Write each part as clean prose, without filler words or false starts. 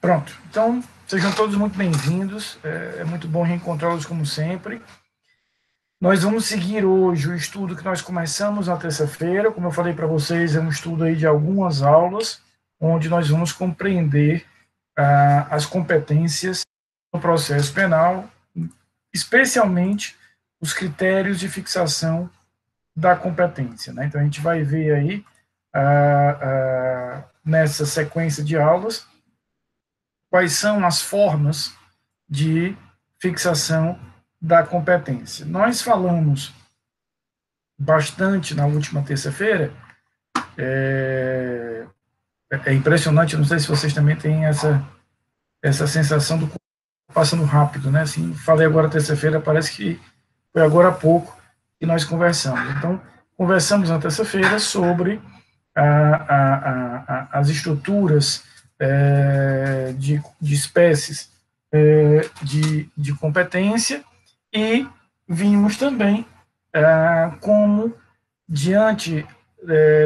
Pronto, então sejam todos muito bem-vindos, é muito bom reencontrá-los como sempre. Nós vamos seguir hoje o estudo que nós começamos na terça-feira, como eu falei para vocês, é um estudo aí de algumas aulas, onde nós vamos compreender as competências no processo penal, especialmente os critérios de fixação da competência, né? Então a gente vai ver aí, nessa sequência de aulas, quais são as formas de fixação da competência. Nós falamos bastante na última terça-feira, é impressionante, não sei se vocês também têm essa sensação do passando rápido, né? Assim, falei agora terça-feira, parece que foi agora há pouco que nós conversamos. Então, conversamos na terça-feira sobre as estruturas de espécies de competência e vimos também como, diante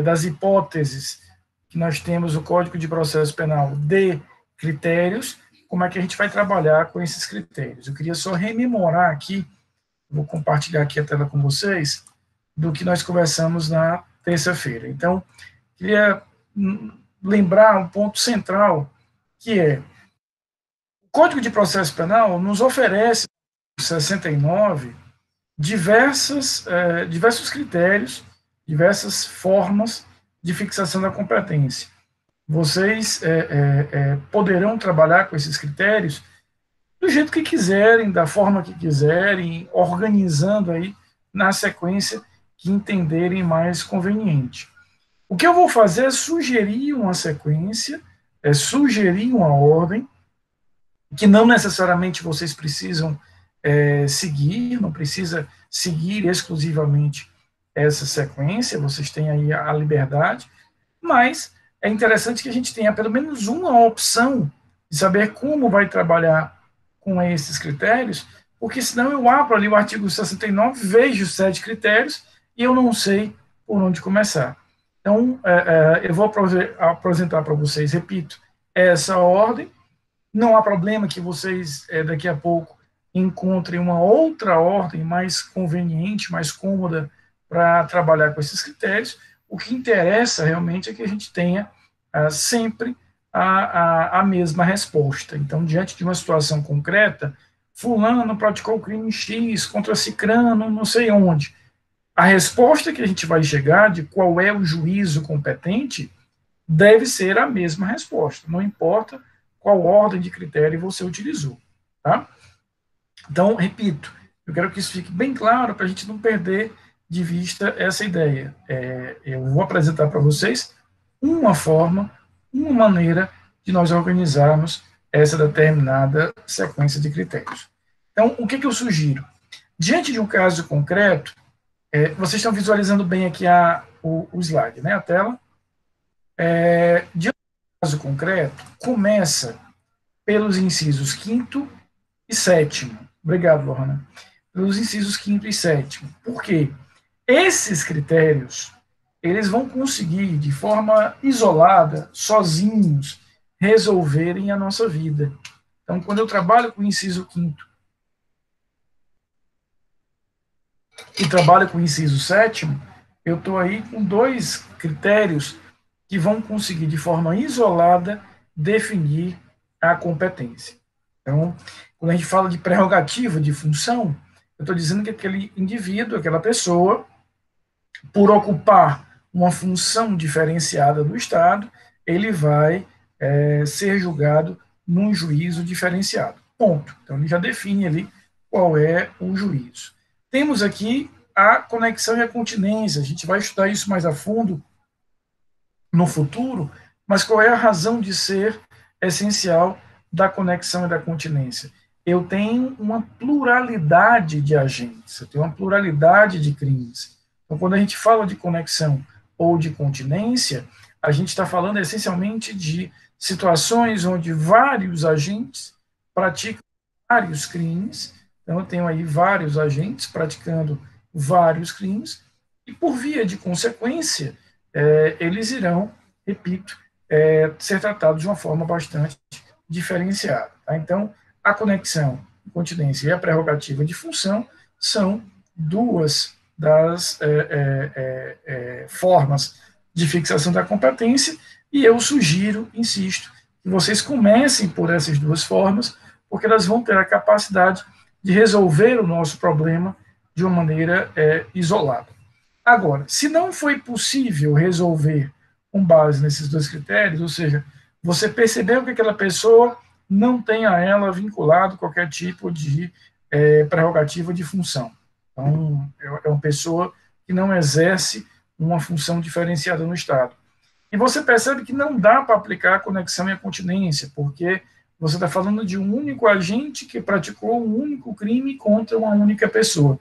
das hipóteses que nós temos no Código de Processo Penal de critérios, como é que a gente vai trabalhar com esses critérios. Eu queria só rememorar aqui, vou compartilhar aqui a tela com vocês, do que nós conversamos na terça-feira. Então, queria lembrar um ponto central, que é o Código de Processo Penal nos oferece, 69, diversos critérios, diversas formas de fixação da competência. Vocês poderão trabalhar com esses critérios do jeito que quiserem, da forma que quiserem, organizando aí na sequência que entenderem mais conveniente. O que eu vou fazer é sugerir uma sequência, sugerir uma ordem, que não necessariamente vocês precisam seguir, não precisa seguir exclusivamente essa sequência, vocês têm aí a liberdade, mas é interessante que a gente tenha pelo menos uma opção de saber como vai trabalhar com esses critérios, porque senão eu abro ali o artigo 69, vejo 7 critérios e eu não sei por onde começar. Então, eu vou apresentar para vocês, repito, essa ordem. Não há problema que vocês, daqui a pouco, encontrem uma outra ordem mais conveniente, mais cômoda para trabalhar com esses critérios. O que interessa realmente é que a gente tenha sempre a mesma resposta. Então, diante de uma situação concreta, fulano praticou o crime X contra cicrano, não sei onde. A resposta que a gente vai chegar de qual é o juízo competente deve ser a mesma resposta, não importa qual ordem de critério você utilizou. Tá? Então, repito, eu quero que isso fique bem claro para a gente não perder de vista essa ideia. Eu vou apresentar para vocês uma forma, uma maneira de nós organizarmos essa determinada sequência de critérios. Então, o que eu sugiro? Diante de um caso concreto, vocês estão visualizando bem aqui o slide, né, a tela? Diante de um caso concreto, começa pelos incisos 5º e 7º. Obrigado, Lorna. Pelos incisos 5º e 7º. Por quê? Esses critérios, eles vão conseguir, de forma isolada, sozinhos, resolverem a nossa vida. Então, quando eu trabalho com o inciso 5º e trabalho com o inciso 7º, eu estou aí com 2 critérios que vão conseguir, de forma isolada, definir a competência. Então, quando a gente fala de prerrogativa, de função, eu estou dizendo que aquele indivíduo, aquela pessoa, por ocupar uma função diferenciada do Estado, ele vai ser julgado num juízo diferenciado. Ponto. Então, ele já define ali qual é o juízo. Temos aqui a conexão e a continência. A gente vai estudar isso mais a fundo no futuro, mas qual é a razão de ser essencial da conexão e da continência? Eu tenho uma pluralidade de agentes, eu tenho uma pluralidade de crimes. Então, quando a gente fala de conexão ou de continência, a gente está falando essencialmente de situações onde vários agentes praticam vários crimes. Então, eu tenho aí vários agentes praticando vários crimes, e por via de consequência, eles irão, repito, ser tratados de uma forma bastante diferenciada. Tá? Então, a conexão, incontinência e a prerrogativa de função são duas das formas de fixação da competência, e eu sugiro, insisto, que vocês comecem por essas duas formas, porque elas vão ter a capacidade de resolver o nosso problema de uma maneira isolada. Agora, se não foi possível resolver com base nesses dois critérios, ou seja, você percebeu que aquela pessoa não tem a ela vinculado qualquer tipo de prerrogativa de função. Então, é uma pessoa que não exerce uma função diferenciada no Estado. E você percebe que não dá para aplicar a conexão e a continência, porque você está falando de um único agente que praticou um único crime contra uma única pessoa.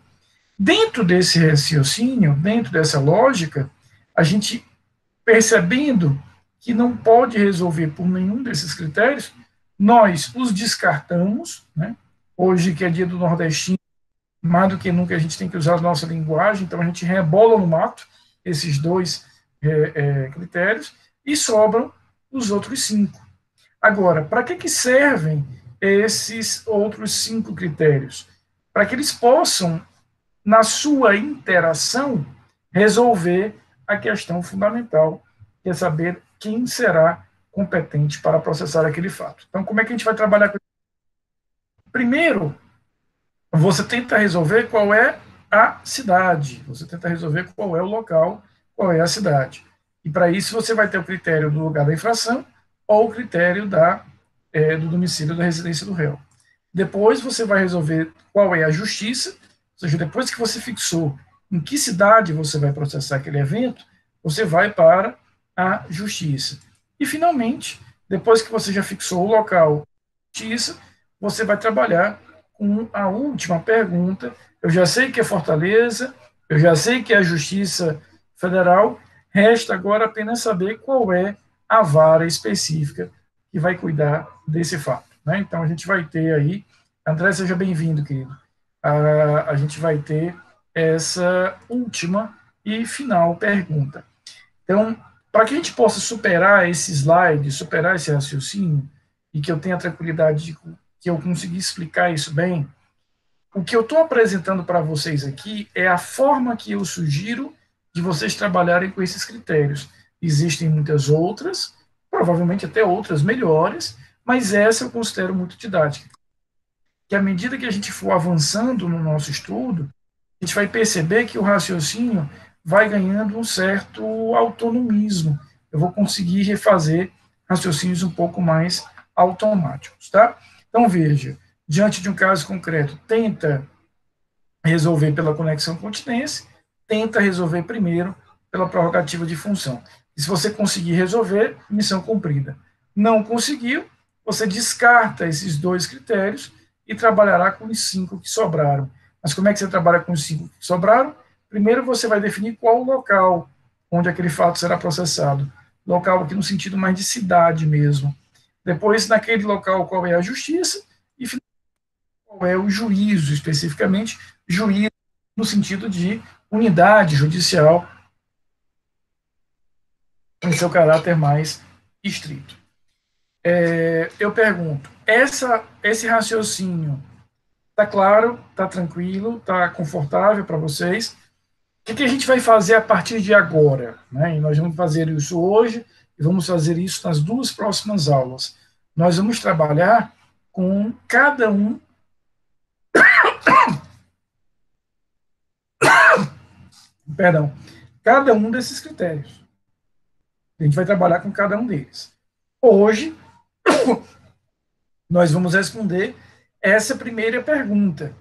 Dentro desse raciocínio, dentro dessa lógica, a gente, percebendo que não pode resolver por nenhum desses critérios, nós os descartamos, né? Hoje, que é dia do nordestino, mais do que nunca a gente tem que usar a nossa linguagem, então a gente rebola no mato esses dois critérios e sobram os outros 5. Agora, para que servem esses outros 5 critérios? Para que eles possam, na sua interação, resolver a questão fundamental, que é saber quem será competente para processar aquele fato. Então, como é que a gente vai trabalhar com isso? Primeiro, você tenta resolver qual é a cidade, você tenta resolver qual é o local, qual é a cidade. E para isso você vai ter o critério do lugar da infração ou o critério do domicílio da residência do réu. Depois você vai resolver qual é a justiça, ou seja, depois que você fixou em que cidade você vai processar aquele evento, você vai para a justiça. E, finalmente, depois que você já fixou o local da justiça, você vai trabalhar com a última pergunta. Eu já sei que é Fortaleza, eu já sei que é a Justiça Federal, resta agora apenas saber qual é a vara específica que vai cuidar desse fato. Né? Então, a gente vai ter aí, André, seja bem-vindo, querido, a gente vai ter essa última e final pergunta. Então, para que a gente possa superar esse slide, superar esse raciocínio, e que eu tenha tranquilidade de que eu consegui explicar isso bem, o que eu estou apresentando para vocês aqui é a forma que eu sugiro de vocês trabalharem com esses critérios. Existem muitas outras, provavelmente até outras melhores, mas essa eu considero muito didática. Que à medida que a gente for avançando no nosso estudo, a gente vai perceber que o raciocínio vai ganhando um certo autonomismo. Eu vou conseguir refazer raciocínios um pouco mais automáticos, tá? Então, veja, diante de um caso concreto, tenta resolver pela conexão continência, tenta resolver primeiro pela prerrogativa de função. E se você conseguir resolver, missão cumprida. Não conseguiu, você descarta esses 2 critérios e trabalhará com os 5 que sobraram. Mas como é que você trabalha com os 5 que sobraram? Primeiro você vai definir qual o local onde aquele fato será processado. Local aqui no sentido mais de cidade mesmo. Depois, naquele local, qual é a justiça, e qual é o juízo, especificamente, juízo no sentido de unidade judicial, em seu caráter mais estrito. Eu pergunto, esse raciocínio está claro, está tranquilo, está confortável para vocês? O que a gente vai fazer a partir de agora? Né? E nós vamos fazer isso hoje e vamos fazer isso nas 2 próximas aulas. Nós vamos trabalhar com cada um cada um desses critérios. A gente vai trabalhar com cada um deles. Hoje, nós vamos responder essa primeira pergunta.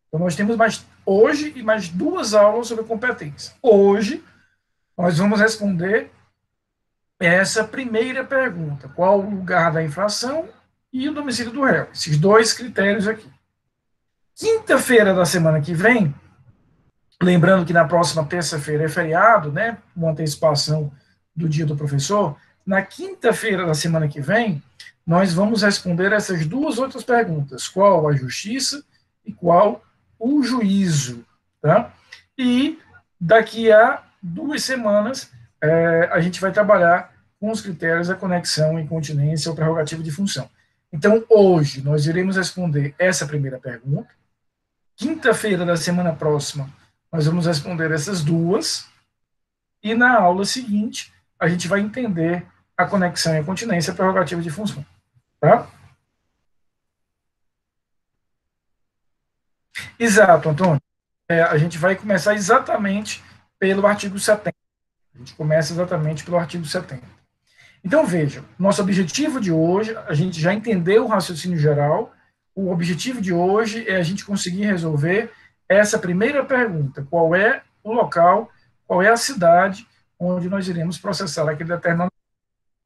Então, nós temos hoje e mais 2 aulas sobre competência. Hoje, nós vamos responder essa primeira pergunta: qual o lugar da infração e o domicílio do réu? Esses 2 critérios aqui. Quinta-feira da semana que vem, lembrando que na próxima terça-feira é feriado, né? Uma antecipação do dia do professor. Na quinta-feira da semana que vem, nós vamos responder essas 2 outras perguntas: qual a justiça e qual o juízo, tá? E daqui a 2 semanas a gente vai trabalhar com os critérios da conexão, incontinência ou prerrogativa de função. Então, hoje, nós iremos responder essa primeira pergunta. Quinta-feira da semana próxima, nós vamos responder essas duas. E na aula seguinte, a gente vai entender a conexão e a continência, a prerrogativa de função. Tá? Exato, Antônio. A gente vai começar exatamente pelo artigo 70. A gente começa exatamente pelo artigo 70. Então, veja, nosso objetivo de hoje, a gente já entendeu o raciocínio geral, o objetivo de hoje é a gente conseguir resolver essa primeira pergunta: qual é o local, qual é a cidade onde nós iremos processar aquele determinado.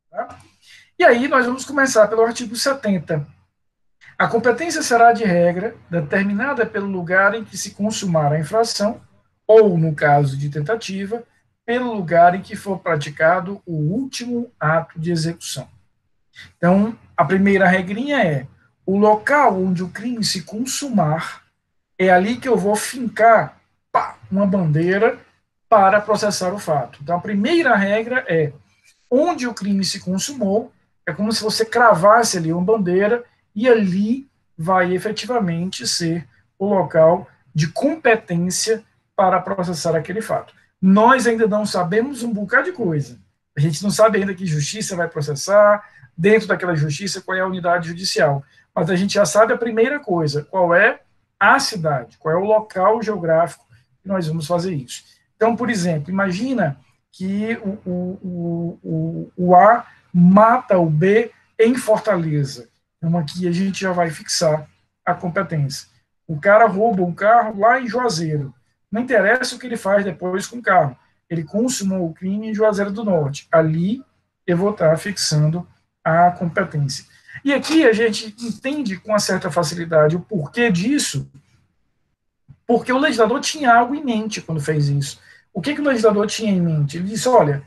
Tá? E aí nós vamos começar pelo artigo 70. A competência será de regra determinada pelo lugar em que se consumar a infração, ou, no caso de tentativa, pelo lugar em que for praticado o último ato de execução. Então, a primeira regrinha é: o local onde o crime se consumar, é ali que eu vou fincar uma bandeira para processar o fato. Então, a primeira regra é: onde o crime se consumou, é como se você cravasse ali uma bandeira e ali vai efetivamente ser o local de competência para processar aquele fato. Nós ainda não sabemos um bocado de coisa. A gente não sabe ainda que justiça vai processar, dentro daquela justiça, qual é a unidade judicial. Mas a gente já sabe a primeira coisa: qual é a cidade, qual é o local geográfico que nós vamos fazer isso. Então, por exemplo, imagina que o A mata o B em Fortaleza. Então, aqui a gente já vai fixar a competência. O cara rouba um carro lá em Juazeiro. Não interessa o que ele faz depois com o carro. Ele consumou o crime em Juazeiro do Norte. Ali eu vou estar fixando a competência. E aqui a gente entende com uma certa facilidade o porquê disso, porque o legislador tinha algo em mente quando fez isso. O que o legislador tinha em mente? Ele disse: olha,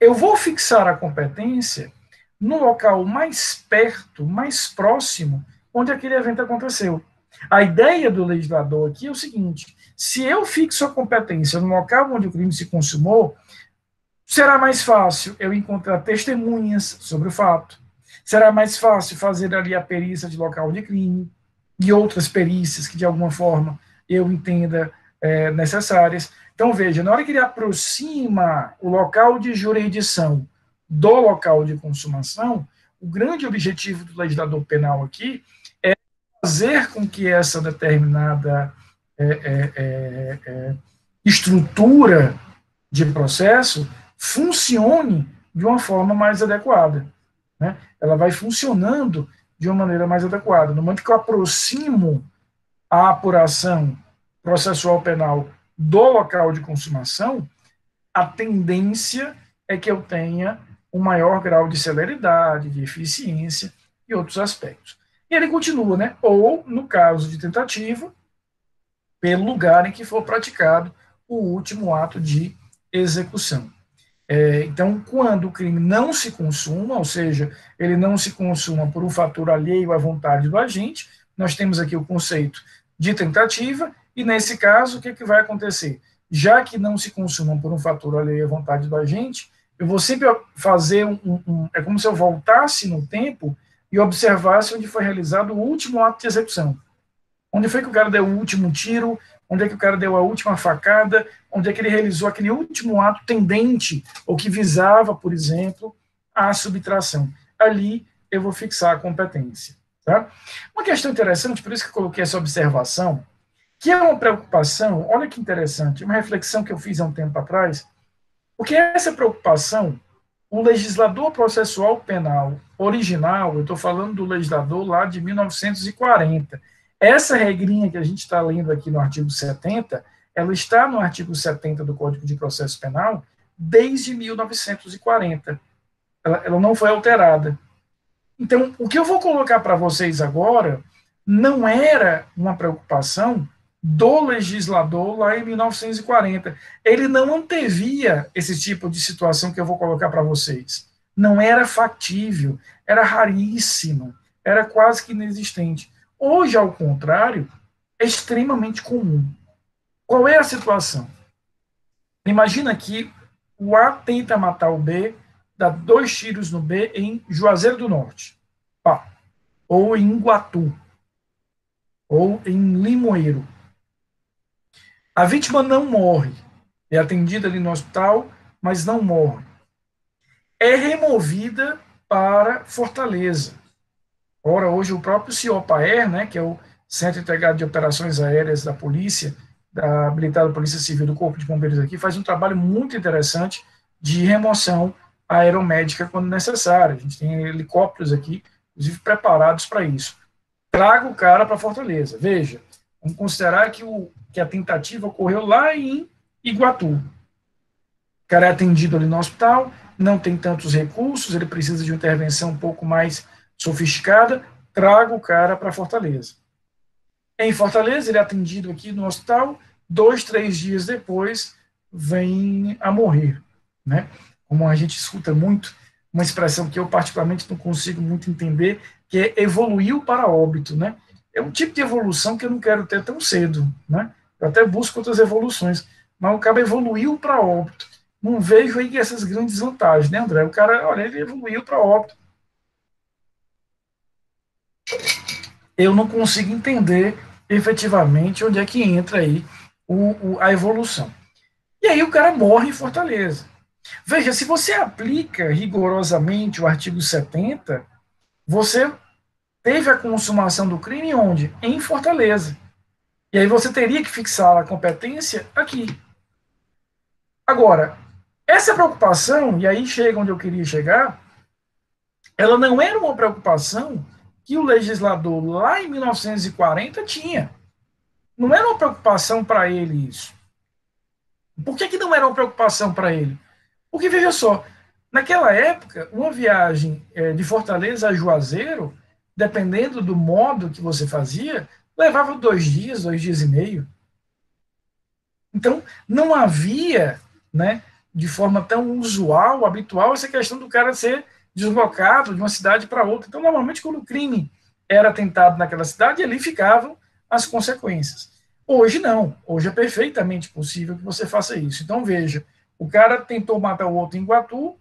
eu vou fixar a competência no local mais perto, mais próximo, onde aquele evento aconteceu. A ideia do legislador aqui é o seguinte: se eu fixo a competência no local onde o crime se consumou, será mais fácil eu encontrar testemunhas sobre o fato, será mais fácil fazer ali a perícia de local de crime e outras perícias que, de alguma forma, eu entenda necessárias. Então, veja, na hora que ele aproxima o local de jurisdição do local de consumação, o grande objetivo do legislador penal aqui é fazer com que essa determinada estrutura de processo funcione de uma forma mais adequada. Né? Ela vai funcionando de uma maneira mais adequada. No momento que eu aproximo a apuração processual penal do local de consumação, a tendência é que eu tenha um maior grau de celeridade, de eficiência e outros aspectos. E ele continua, né? Ou, no caso de tentativa, pelo lugar em que for praticado o último ato de execução. Então, quando o crime não se consuma, ou seja, ele não se consuma por um fator alheio à vontade do agente, nós temos aqui o conceito de tentativa, e nesse caso, o que vai acontecer? Já que não se consuma por um fator alheio à vontade do agente, eu vou sempre fazer é como se eu voltasse no tempo e observasse onde foi realizado o último ato de execução. Onde foi que o cara deu o último tiro, onde é que o cara deu a última facada, onde é que ele realizou aquele último ato tendente, ou que visava, por exemplo, a subtração. Ali eu vou fixar a competência. Tá? Uma questão interessante, por isso que eu coloquei essa observação, que é uma preocupação, olha que interessante, uma reflexão que eu fiz há um tempo atrás, porque essa preocupação, o legislador processual penal original, eu estou falando do legislador lá de 1940, essa regrinha que a gente está lendo aqui no artigo 70, ela está no artigo 70 do Código de Processo Penal desde 1940. Ela não foi alterada. Então, o que eu vou colocar para vocês agora não era uma preocupação do legislador lá em 1940. Ele não antevia esse tipo de situação que eu vou colocar para vocês. Não era factível, era raríssimo, era quase que inexistente. Hoje, ao contrário, é extremamente comum. Qual é a situação? Imagina que o A tenta matar o B dá 2 tiros no B em Juazeiro do Norte, pá, ou em Iguatu, ou em Limoeiro. A vítima não morre, é atendida ali no hospital, mas não morre. É removida para Fortaleza. Ora, hoje o próprio CIOPAER, né, que é o Centro Integrado de Operações Aéreas da Polícia, da habilitada Polícia Civil do Corpo de Bombeiros aqui, faz um trabalho muito interessante de remoção aeromédica quando necessário. A gente tem helicópteros aqui, inclusive preparados para isso. Traga o cara para Fortaleza. Veja, vamos considerar que a tentativa ocorreu lá em Iguatu. O cara é atendido ali no hospital, não tem tantos recursos, ele precisa de uma intervenção um pouco mais sofisticada, traga o cara para Fortaleza. Em Fortaleza, ele é atendido aqui no hospital, 2, 3 dias depois, vem a morrer, né? Como a gente escuta muito, uma expressão que eu particularmente não consigo muito entender, que é evoluiu para óbito, né? É um tipo de evolução que eu não quero ter tão cedo, né? Eu até busco outras evoluções, mas o cara evoluiu para óbito. Não vejo aí essas grandes vantagens, né, André? O cara, olha, ele evoluiu para óbito. Eu não consigo entender efetivamente onde é que entra aí a evolução. E aí o cara morre em Fortaleza. Veja, se você aplica rigorosamente o artigo 70, você teve a consumação do crime onde? Em Fortaleza. E aí você teria que fixar a competência aqui. Agora, essa preocupação, e aí chega onde eu queria chegar, ela não era uma preocupação que o legislador lá em 1940 tinha. Não era uma preocupação para ele isso. Por que não era uma preocupação para ele? Porque, veja só, naquela época, uma viagem de Fortaleza a Juazeiro, dependendo do modo que você fazia, levava 2 dias e meio. Então, não havia, né, de forma tão usual, habitual, essa questão do cara ser deslocado de uma cidade para outra. Então, normalmente, quando o crime era tentado naquela cidade, ali ficavam as consequências. Hoje não. Hoje é perfeitamente possível que você faça isso. Então, veja, o cara tentou matar o outro em Iguatu,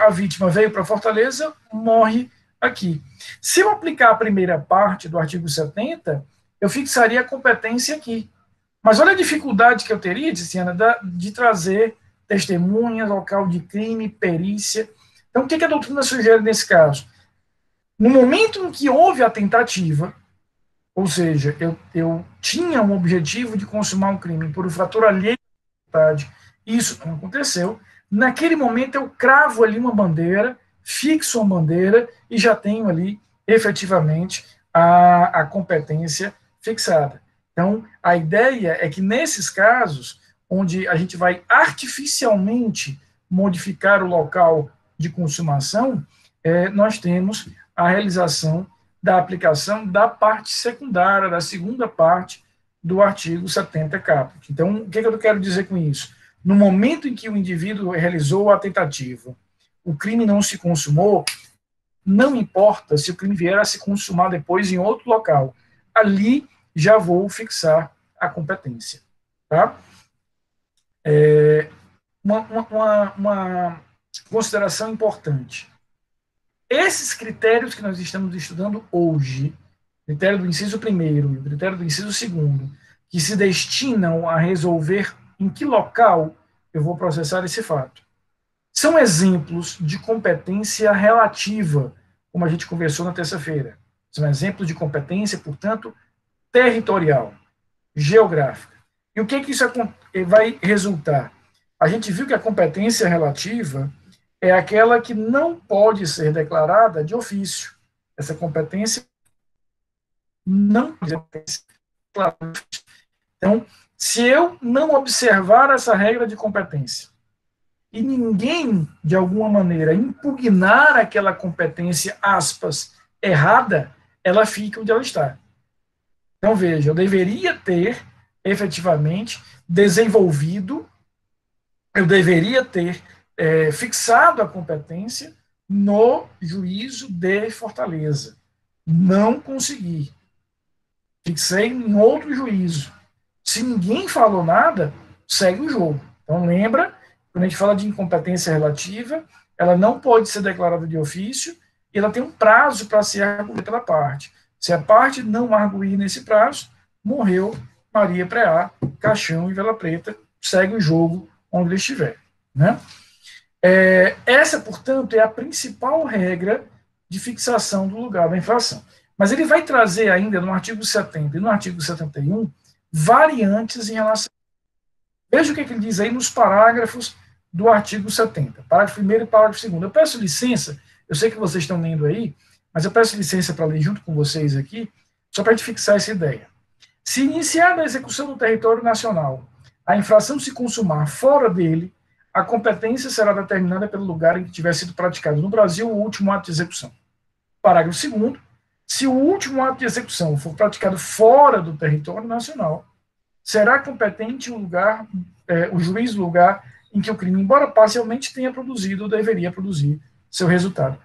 a vítima veio para Fortaleza, morre aqui. Se eu aplicar a primeira parte do artigo 70, eu fixaria a competência aqui. Mas olha a dificuldade que eu teria, Tiziana, de trazer testemunhas, local de crime, perícia. Então, o que a doutrina sugere nesse caso? No momento em que houve a tentativa, ou seja, eu tinha um objetivo de consumar um crime por um fator alheio à vontade, isso não aconteceu, naquele momento eu cravo ali uma bandeira, fixo uma bandeira e já tenho ali, efetivamente, a competência fixada. Então, a ideia é que nesses casos, onde a gente vai artificialmente modificar o local de consumação, nós temos a realização da aplicação da parte secundária, da segunda parte do artigo 70 caput. Então, o que eu quero dizer com isso? No momento em que o indivíduo realizou a tentativa, o crime não se consumou, não importa se o crime vier a se consumar depois em outro local, ali já vou fixar a competência. Tá? Uma consideração importante. Esses critérios que nós estamos estudando hoje, critério do inciso 1º e o critério do inciso 2º, que se destinam a resolver em que local eu vou processar esse fato, são exemplos de competência relativa, como a gente conversou na terça-feira. São exemplos de competência, portanto, territorial, geográfica. E o que isso vai resultar? A gente viu que a competência relativa é aquela que não pode ser declarada de ofício. Essa competência não pode ser declarada de ofício. Então, se eu não observar essa regra de competência e ninguém, de alguma maneira, impugnar aquela competência, aspas, errada, ela fica onde ela está. Então, veja, eu deveria ter, efetivamente, desenvolvido, eu deveria ter fixado a competência no juízo de Fortaleza. Não consegui. Fixei em outro juízo. Se ninguém falou nada, segue o jogo. Então, lembra, quando a gente fala de incompetência relativa, ela não pode ser declarada de ofício e ela tem um prazo para ser arguída pela parte. Se a parte não arguir nesse prazo, morreu Maria Preá, caixão e vela preta, segue o jogo onde ele estiver. Né? Essa, portanto, é a principal regra de fixação do lugar da infração. Mas ele vai trazer ainda no artigo 70 e no artigo 71 variantes em relação. Veja o que ele diz aí nos parágrafos do artigo 70, parágrafo 1º e parágrafo 2º. Eu peço licença, eu sei que vocês estão lendo aí, mas eu peço licença para ler junto com vocês aqui, só para a gente fixar essa ideia. Se iniciada a execução do território nacional, a infração se consumar fora dele, a competência será determinada pelo lugar em que tiver sido praticado no Brasil o último ato de execução. Parágrafo 2º. Se o último ato de execução for praticado fora do território nacional, será competente o juiz do lugar em que o crime, embora parcialmente tenha produzido ou deveria produzir seu resultado.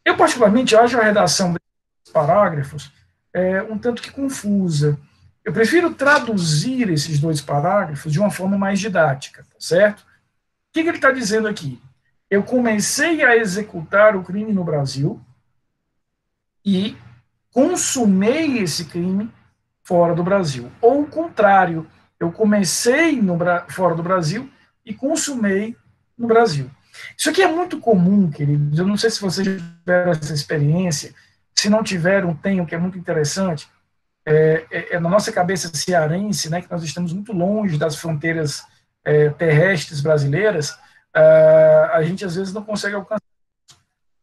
Eu, particularmente, acho a redação desses parágrafos um tanto que confusa. Eu prefiro traduzir esses dois parágrafos de uma forma mais didática, tá certo? O que ele está dizendo aqui? Eu comecei a executar o crime no Brasil e consumei esse crime fora do Brasil. Ou o contrário, eu comecei fora do Brasil e consumei no Brasil. Isso aqui é muito comum, queridos. Eu não sei se vocês tiveram essa experiência. Se não tiveram, tenham, que é muito interessante. Na nossa cabeça cearense, né, que nós estamos muito longe das fronteiras terrestres brasileiras, a gente às vezes não consegue alcançar.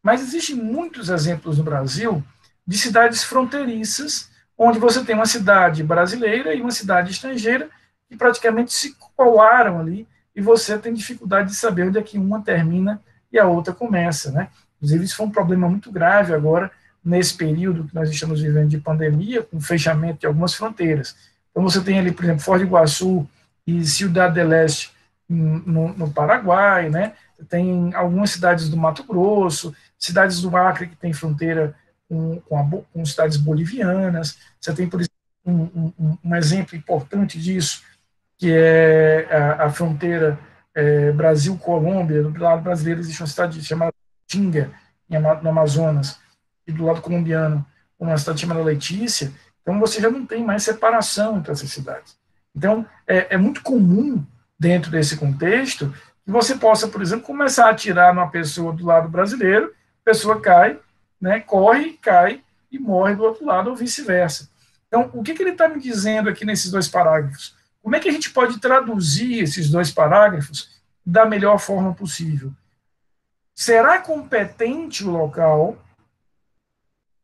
Mas existem muitos exemplos no Brasil de cidades fronteiriças, onde você tem uma cidade brasileira e uma cidade estrangeira que praticamente se colaram ali, e você tem dificuldade de saber onde é que uma termina e a outra começa, né? Inclusive, isso foi um problema muito grave agora, nesse período que nós estamos vivendo de pandemia, com o fechamento de algumas fronteiras. Então, você tem ali, por exemplo, Foz do Iguaçu e Ciudad del Este, no Paraguai, né? Tem algumas cidades do Mato Grosso, cidades do Acre que tem fronteira com cidades bolivianas. Você tem, por exemplo, um exemplo importante disso, que é a fronteira Brasil-Colômbia. Do lado brasileiro existe uma cidade chamada Tinga, no Amazonas, e do lado colombiano uma cidade chamada Letícia. Então você já não tem mais separação entre essas cidades. Então é muito comum, dentro desse contexto, que você possa, por exemplo, começar a atirar numa pessoa do lado brasileiro, a pessoa cai, né, corre, cai e morre do outro lado, ou vice-versa. Então, o que ele está me dizendo aqui nesses dois parágrafos? Como é que a gente pode traduzir esses dois parágrafos da melhor forma possível? Será competente o local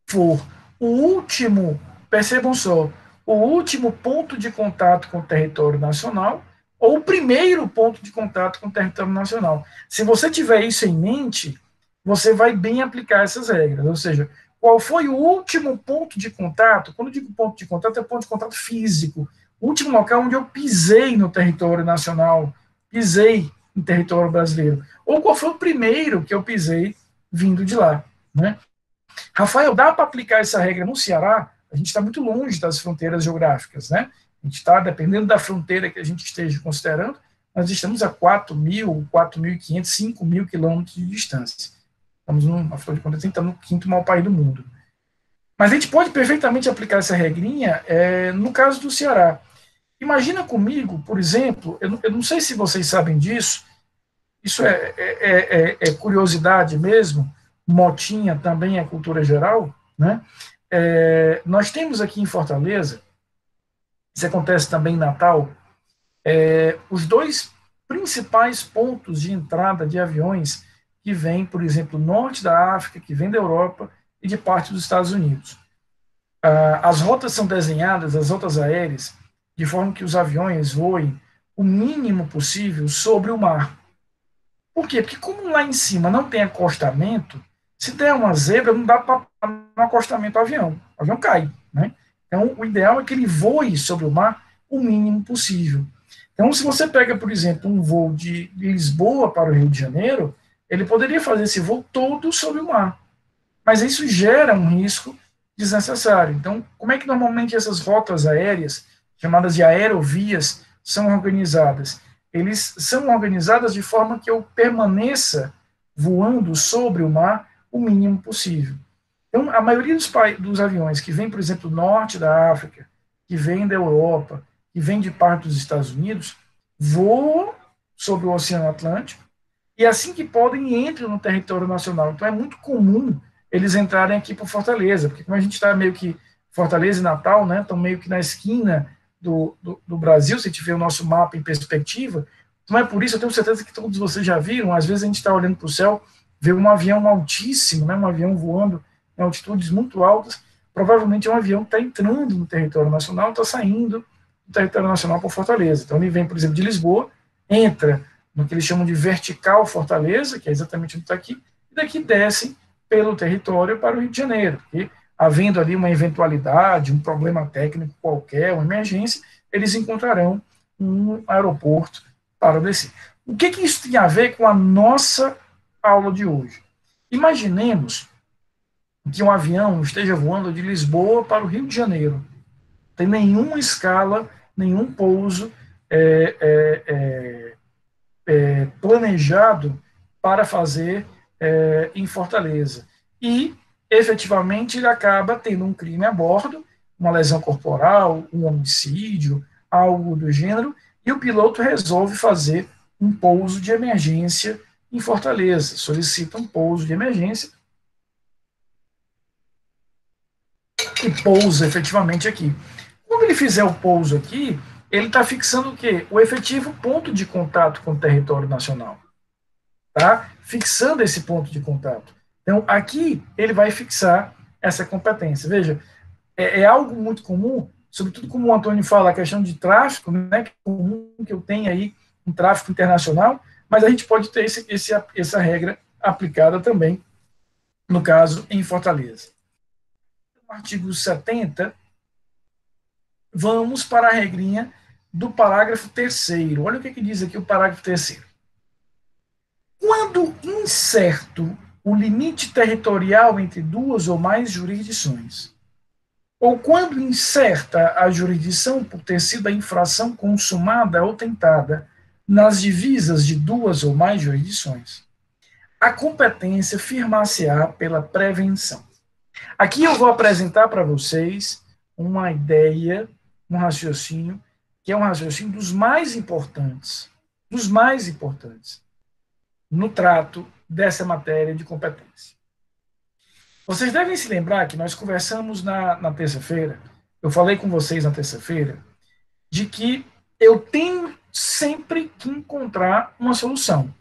for o último, percebam só, o último ponto de contato com o território nacional ou o primeiro ponto de contato com o território nacional? Se você tiver isso em mente, você vai bem aplicar essas regras. Ou seja, qual foi o último ponto de contato? Quando eu digo ponto de contato, é ponto de contato físico. O último local onde eu pisei no território nacional, pisei em território brasileiro. Ou qual foi o primeiro que eu pisei vindo de lá, né? Rafael, dá para aplicar essa regra no Ceará? A gente está muito longe das fronteiras geográficas, né? A gente está, dependendo da fronteira que a gente esteja considerando, nós estamos a 4.000, 4.500, 5.000 quilômetros de distância. Estamos, afinal de contas, no quinto maior país do mundo. Mas a gente pode perfeitamente aplicar essa regrinha no caso do Ceará. Imagina comigo, por exemplo, eu não sei se vocês sabem disso, isso é curiosidade mesmo, motinha também é cultura geral, né? Nós temos aqui em Fortaleza, isso acontece também em Natal, os dois principais pontos de entrada de aviões que vêm, por exemplo, do norte da África, que vem da Europa e de parte dos Estados Unidos. As rotas são desenhadas, as rotas aéreas, de forma que os aviões voem o mínimo possível sobre o mar. Por quê? Porque como lá em cima não tem acostamento, se der uma zebra, não dá para no acostamento do avião. O avião cai, né? Então, o ideal é que ele voe sobre o mar o mínimo possível. Então, se você pega, por exemplo, um voo de Lisboa para o Rio de Janeiro, ele poderia fazer esse voo todo sobre o mar. Mas isso gera um risco desnecessário. Então, como é que normalmente essas rotas aéreas, chamadas de aerovias, são organizadas? Eles são organizadas de forma que eu permaneça voando sobre o mar o mínimo possível. Então, a maioria dos aviões que vêm, por exemplo, do norte da África, que vêm da Europa, que vêm de parte dos Estados Unidos, voam sobre o Oceano Atlântico e assim que podem entram no território nacional. Então, é muito comum eles entrarem aqui por Fortaleza, porque como a gente está meio que Fortaleza e Natal, né, estão meio que na esquina do Brasil, se a gente vê o nosso mapa em perspectiva. Então é por isso, eu tenho certeza que todos vocês já viram, às vezes a gente está olhando para o céu, vê um avião altíssimo, né, um avião voando em altitudes muito altas, provavelmente é um avião que está entrando no território nacional, está saindo do território nacional por Fortaleza. Então ele vem, por exemplo, de Lisboa, entra no que eles chamam de vertical Fortaleza, que é exatamente onde está aqui, e daqui descem pelo território para o Rio de Janeiro, porque havendo ali uma eventualidade, um problema técnico qualquer, uma emergência, eles encontrarão um aeroporto para descer. O que isso tem a ver com a nossa aula de hoje? Imaginemos que um avião esteja voando de Lisboa para o Rio de Janeiro. Não tem nenhuma escala, nenhum pouso planejado para fazer em Fortaleza. E, efetivamente, ele acaba tendo um crime a bordo, uma lesão corporal, um homicídio, algo do gênero, e o piloto resolve fazer um pouso de emergência em Fortaleza, solicita um pouso de emergência e pousa efetivamente aqui. Quando ele fizer o pouso aqui, ele está fixando o quê? O efetivo ponto de contato com o território nacional. Tá? Fixando esse ponto de contato. Então, aqui ele vai fixar essa competência. Veja, é algo muito comum, sobretudo como o Antônio fala, a questão de tráfico, né, que é comum que eu tenha aí um tráfico internacional, mas a gente pode ter essa regra aplicada também, no caso, em Fortaleza. No artigo 70, vamos para a regrinha do parágrafo 3º. Olha o que diz aqui o parágrafo 3º. Quando incerto o limite territorial entre duas ou mais jurisdições, ou quando incerta a jurisdição por ter sido a infração consumada ou tentada nas divisas de duas ou mais jurisdições, a competência firmar-se-á pela prevenção. Aqui eu vou apresentar para vocês uma ideia, um raciocínio, que é um raciocínio dos mais importantes no trato dessa matéria de competência. Vocês devem se lembrar que nós conversamos na terça-feira, eu falei com vocês na terça-feira, de que eu tenho sempre que encontrar uma solução.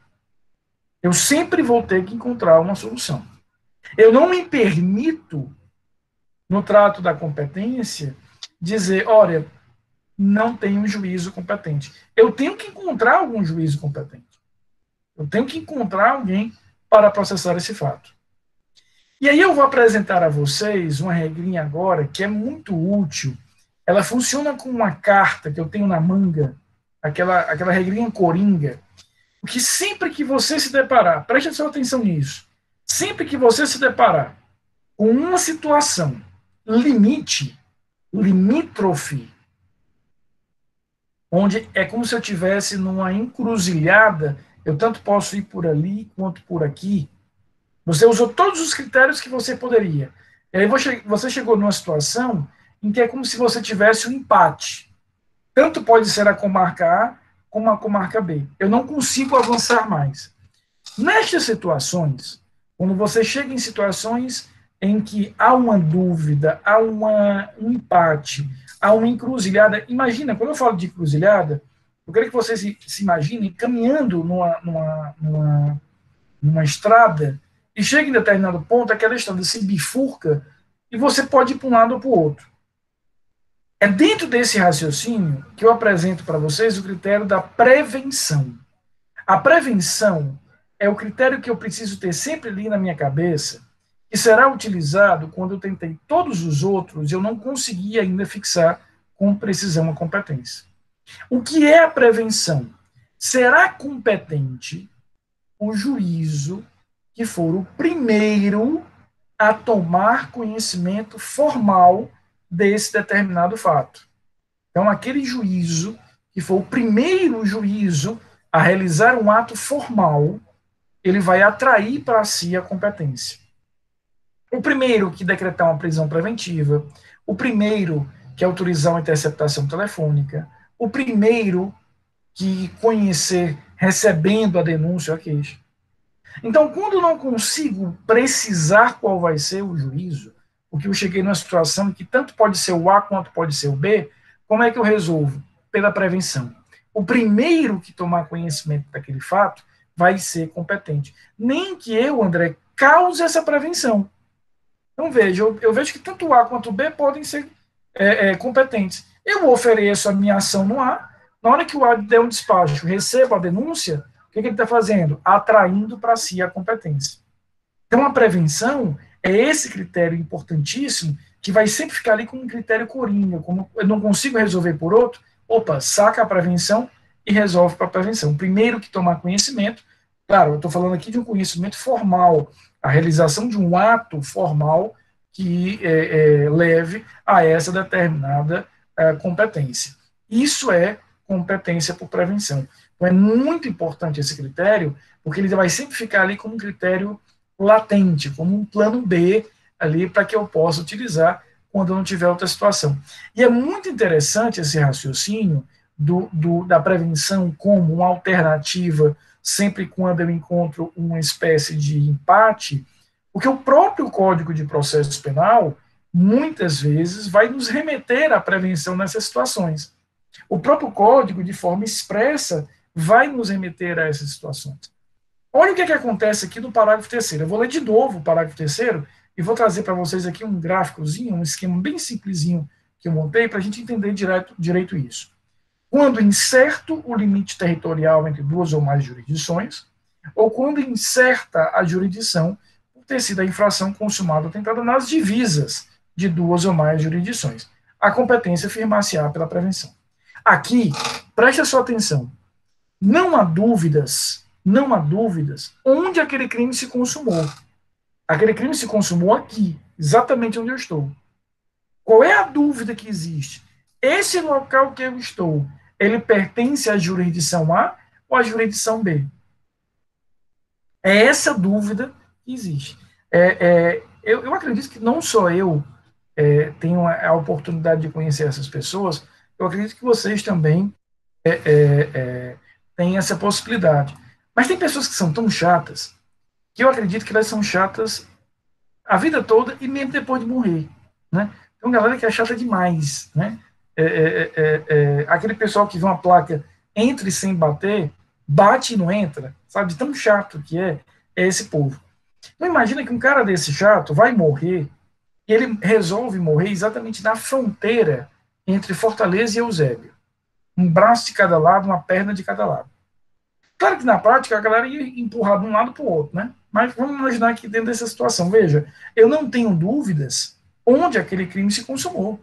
Eu sempre vou ter que encontrar uma solução. Eu não me permito, no trato da competência, dizer, olha, não tenho um juízo competente. Eu tenho que encontrar algum juízo competente. Eu tenho que encontrar alguém para processar esse fato. E aí eu vou apresentar a vocês uma regrinha agora que é muito útil. Ela funciona como uma carta que eu tenho na manga, aquela regrinha coringa, que sempre que você se deparar, preste sua atenção nisso, sempre que você se deparar com uma situação limítrofe, onde é como se eu estivesse numa encruzilhada, eu tanto posso ir por ali quanto por aqui. Você usou todos os critérios que você poderia. E aí você chegou numa situação em que é como se você tivesse um empate. Tanto pode ser a comarca A como a comarca B. Eu não consigo avançar mais. Nestas situações, quando você chega em situações em que há uma dúvida, há um empate, há uma encruzilhada. Imagina, quando eu falo de encruzilhada, eu quero que vocês se imaginem caminhando numa estrada e chega em determinado ponto, aquela estrada se bifurca e você pode ir para um lado ou para o outro. É dentro desse raciocínio que eu apresento para vocês o critério da prevenção. A prevenção é o critério que eu preciso ter sempre ali na minha cabeça, que será utilizado quando eu tentei todos os outros e eu não consegui ainda fixar com precisão a competência. O que é a prevenção? Será competente o juízo que for o primeiro a tomar conhecimento formal desse determinado fato. Então, aquele juízo que for o primeiro juízo a realizar um ato formal, ele vai atrair para si a competência. O primeiro que decretar uma prisão preventiva, o primeiro que autorizar uma interceptação telefônica, o primeiro que conhecer recebendo a denúncia ou a queixa. Então, quando não consigo precisar qual vai ser o juízo, porque eu cheguei numa situação em que tanto pode ser o A quanto pode ser o B, como é que eu resolvo? Pela prevenção. O primeiro que tomar conhecimento daquele fato vai ser competente. Nem que eu, André, cause essa prevenção. Então, veja, eu vejo que tanto o A quanto o B podem ser competentes. Eu ofereço a minha ação no A, na hora que o A der um despacho, receba a denúncia, o que ele está fazendo? Atraindo para si a competência. Então, a prevenção é esse critério importantíssimo que vai sempre ficar ali como um critério coringa. Como eu não consigo resolver por outro, opa, saca a prevenção e resolve para a prevenção. Primeiro que tomar conhecimento, claro, eu estou falando aqui de um conhecimento formal, a realização de um ato formal que leve a essa determinada competência. Isso é competência por prevenção. Então, é muito importante esse critério, porque ele vai sempre ficar ali como um critério latente, como um plano B ali para que eu possa utilizar quando eu não tiver outra situação. E é muito interessante esse raciocínio da prevenção como uma alternativa sempre quando eu encontro uma espécie de empate, porque o próprio Código de Processo Penal, muitas vezes, vai nos remeter à prevenção nessas situações. O próprio Código, de forma expressa, vai nos remeter a essas situações. Olha o que acontece aqui no parágrafo 3º. Eu vou ler de novo o parágrafo 3º e vou trazer para vocês aqui um gráficozinho, um esquema bem simplesinho que eu montei para a gente entender direito isso. Quando incerto o limite territorial entre duas ou mais jurisdições, ou quando incerta a jurisdição por ter sido a infração consumada ou tentada nas divisas de duas ou mais jurisdições. A competência firmar-se-á pela prevenção. Aqui, preste a sua atenção. Não há dúvidas onde aquele crime se consumou. Aquele crime se consumou aqui, exatamente onde eu estou. Qual é a dúvida que existe? Esse local que eu estou, ele pertence à jurisdição A ou à jurisdição B? É essa dúvida que existe. Eu acredito que não só eu tenho a oportunidade de conhecer essas pessoas, eu acredito que vocês também têm essa possibilidade. Mas tem pessoas que são tão chatas que eu acredito que elas são chatas a vida toda e mesmo depois de morrer, né? Tem uma galera que é chata demais, né? Aquele pessoal que vê uma placa entre sem bater, bate e não entra, sabe? De tão chato que é esse povo. Então imagina que um cara desse chato vai morrer e ele resolve morrer exatamente na fronteira entre Fortaleza e Eusébio. Um braço de cada lado, uma perna de cada lado. Claro que na prática a galera ia empurrar de um lado para o outro, né? Mas vamos imaginar aqui dentro dessa situação. Veja, eu não tenho dúvidas onde aquele crime se consumou.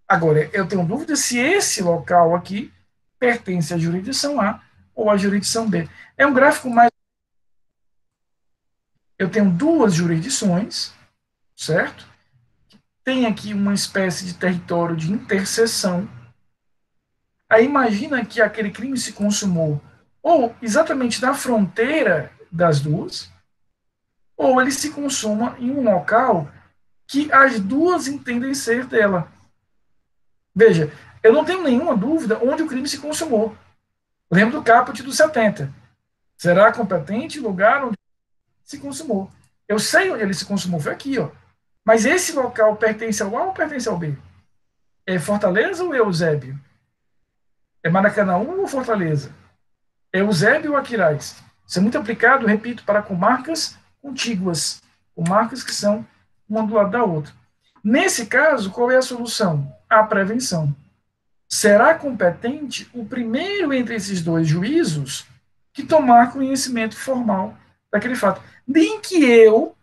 Agora, eu tenho dúvidas se esse local aqui pertence à jurisdição A ou à jurisdição B. É um gráfico mais. Eu tenho duas jurisdições, certo? Tem aqui uma espécie de território de interseção. Aí imagina que aquele crime se consumou ou exatamente na fronteira das duas, ou ele se consuma em um local que as duas entendem ser dela. Veja, eu não tenho nenhuma dúvida onde o crime se consumou. Lembro do caput do 70. Será competente o lugar onde se consumou. Eu sei onde ele se consumou, foi aqui, ó. Mas esse local pertence ao A ou pertence ao B? É Fortaleza ou Eusébio? É Maracanã ou Fortaleza? É Eusébio ou Aquiraz? Isso é muito aplicado, repito, para comarcas contíguas, comarcas que são uma do lado da outra. Nesse caso, qual é a solução? A prevenção. Será competente o primeiro entre esses dois juízos que tomar conhecimento formal daquele fato. Nem que eu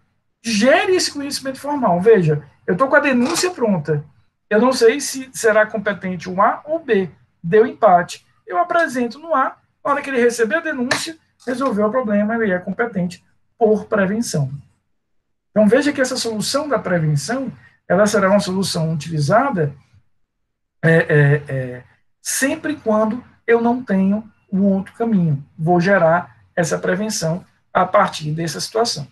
gere esse conhecimento formal. Veja, eu estou com a denúncia pronta. Eu não sei se será competente o A ou B. Deu empate. Eu apresento no A, na hora que ele receber a denúncia, resolveu o problema, ele é competente por prevenção. Então veja que essa solução da prevenção, ela será uma solução utilizada sempre quando eu não tenho um outro caminho. Vou gerar essa prevenção a partir dessa situação.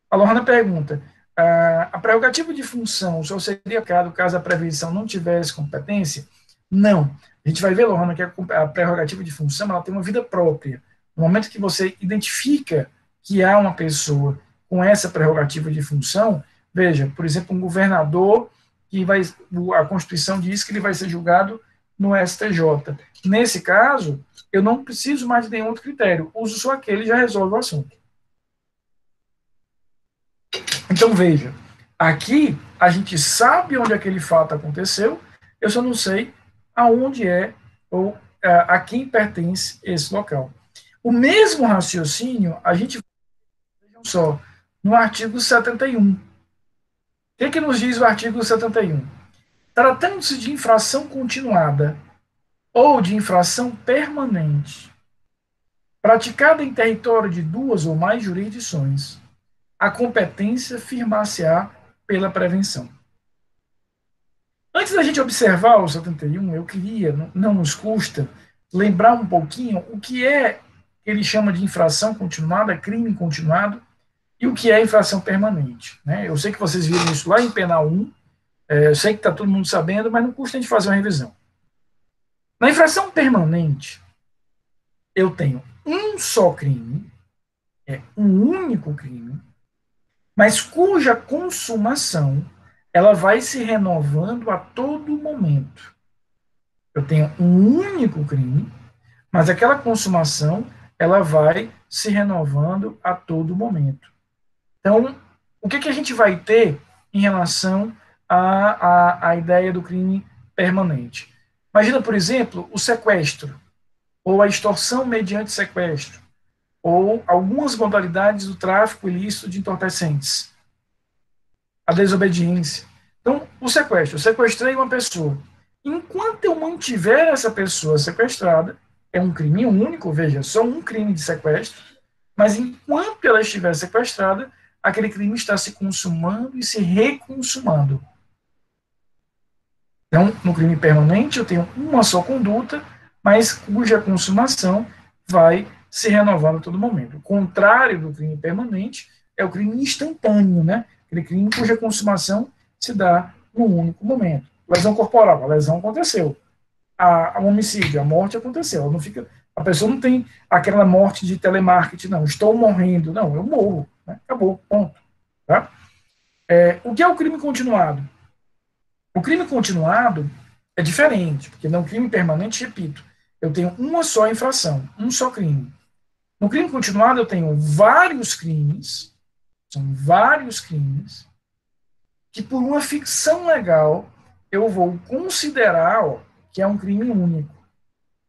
A Lohana pergunta, a prerrogativa de função só seria aplicada caso a prevenção não tivesse competência? Não. A gente vai ver, Lohana, que a prerrogativa de função ela tem uma vida própria. No momento que você identifica que há uma pessoa com essa prerrogativa de função, veja, por exemplo, um governador que a Constituição diz que ele vai ser julgado no STJ. Nesse caso, eu não preciso mais de nenhum outro critério, uso só aquele e já resolve o assunto. Então, veja, aqui a gente sabe onde aquele fato aconteceu, eu só não sei aonde é ou a quem pertence esse local. O mesmo raciocínio, a gente vejam só, no artigo 71. O que nos diz o artigo 71? Tratando-se de infração continuada ou de infração permanente, praticada em território de duas ou mais jurisdições, a competência firmar-se-á pela prevenção. Antes da gente observar o 71, eu queria, não nos custa, lembrar um pouquinho o que é que ele chama de infração continuada, crime continuado, e o que é infração permanente. Né? Eu sei que vocês viram isso lá em Penal 1, eu sei que está todo mundo sabendo, mas não custa a gente fazer uma revisão. Na infração permanente, eu tenho um só crime, um único crime, mas cuja consumação ela vai se renovando a todo momento. Eu tenho um único crime, mas aquela consumação ela vai se renovando a todo momento. Então, o que a gente vai ter em relação à ideia do crime permanente? Imagina, por exemplo, o sequestro, ou a extorsão mediante sequestro, ou algumas modalidades do tráfico ilícito de entorpecentes, a desobediência. Então, o sequestro, eu sequestrei uma pessoa. Enquanto eu mantiver essa pessoa sequestrada, é um crime único, veja, só um crime de sequestro, mas enquanto ela estiver sequestrada, aquele crime está se consumando e se reconsumando. Então, no crime permanente, eu tenho uma só conduta, mas cuja consumação vai se renovando a todo momento. O contrário do crime permanente é o crime instantâneo, né? Aquele crime cuja consumação se dá num único momento. Lesão corporal, a lesão aconteceu. O homicídio, a morte aconteceu. Não fica, a pessoa não tem aquela morte de telemarketing, não, estou morrendo. Não, eu morro. Né? Acabou, ponto. Tá? O que é o crime continuado? O crime continuado é diferente, porque no crime permanente, repito, eu tenho uma só infração, um só crime. No crime continuado, eu tenho vários crimes, são vários crimes, que por uma ficção legal, eu vou considerar que é um crime único.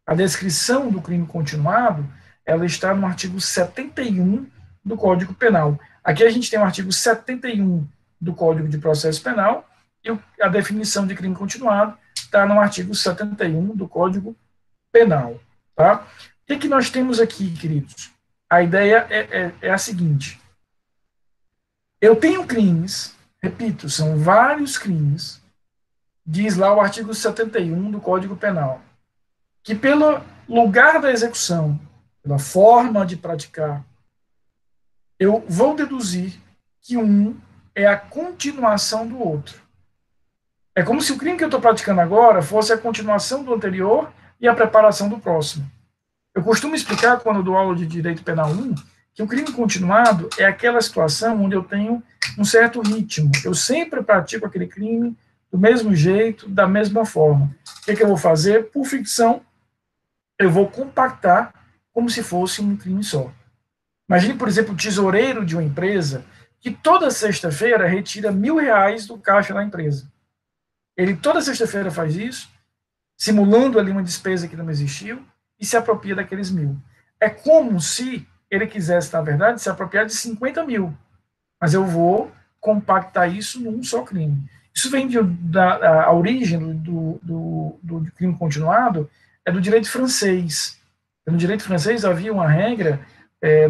A descrição do crime continuado, ela está no artigo 71 do Código Penal. Aqui a gente tem o artigo 71 do Código de Processo Penal, e a definição de crime continuado está no artigo 71 do Código Penal. Tá? O que nós temos aqui, queridos? A ideia é a seguinte. Eu tenho crimes, repito, são vários crimes, diz lá o artigo 71 do Código Penal, que pelo lugar da execução, pela forma de praticar, eu vou deduzir que um é a continuação do outro. É como se o crime que eu estou praticando agora fosse a continuação do anterior e a preparação do próximo. Eu costumo explicar, quando eu dou aula de Direito Penal 1, que o crime continuado é aquela situação onde eu tenho um certo ritmo. Eu sempre pratico aquele crime do mesmo jeito, da mesma forma. O que eu vou fazer? Por ficção, eu vou compactar como se fosse um crime só. Imagine, por exemplo, o tesoureiro de uma empresa que toda sexta-feira retira R$1.000 do caixa da empresa. Ele toda sexta-feira faz isso, simulando ali uma despesa que não existiu, e se apropria daqueles 1.000. É como se ele quisesse, na verdade, se apropriar de 50 mil. Mas eu vou compactar isso num só crime. Isso vem a origem do crime continuado, é do direito francês. No direito francês havia uma regra,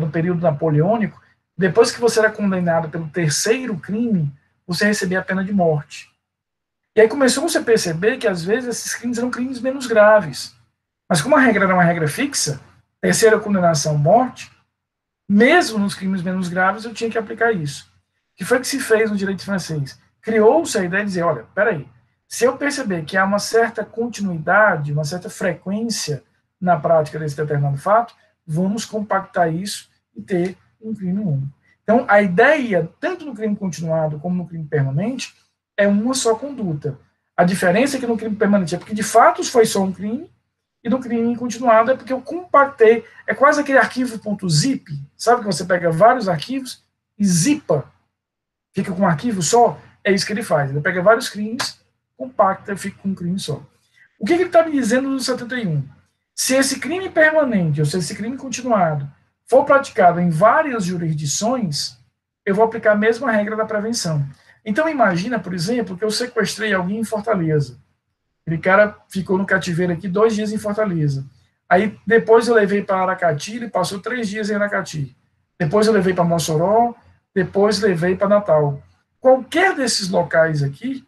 no período napoleônico, depois que você era condenado pelo terceiro crime, você recebia a pena de morte. E aí começou a perceber que, às vezes, esses crimes eram crimes menos graves. Mas como a regra era uma regra fixa, terceira condenação, morte, Mesmo nos crimes menos graves, eu tinha que aplicar isso. O que foi que se fez no direito francês? Criou-se a ideia de dizer, olha, peraí, se eu perceber que há uma certa continuidade, uma certa frequência na prática desse determinado fato, vamos compactar isso e ter um crime único. Então, a ideia, tanto no crime continuado como no crime permanente, é uma só conduta. A diferença é que no crime permanente é porque, de fato, foi só um crime, e no crime continuado é porque eu compactei. É quase aquele arquivo .zip, sabe que você pega vários arquivos e zipa, fica com um arquivo só? É isso que ele faz. Ele pega vários crimes, compacta e fica com um crime só. O que ele está me dizendo no 71? Se esse crime permanente, ou se esse crime continuado, for praticado em várias jurisdições, eu vou aplicar a mesma regra da prevenção. Então, imagina, por exemplo, que eu sequestrei alguém em Fortaleza. Aquele cara ficou no cativeiro aqui 2 dias em Fortaleza. Aí, depois eu levei para Aracati, ele passou 3 dias em Aracati. Depois eu levei para Mossoró, depois levei para Natal. Qualquer desses locais aqui,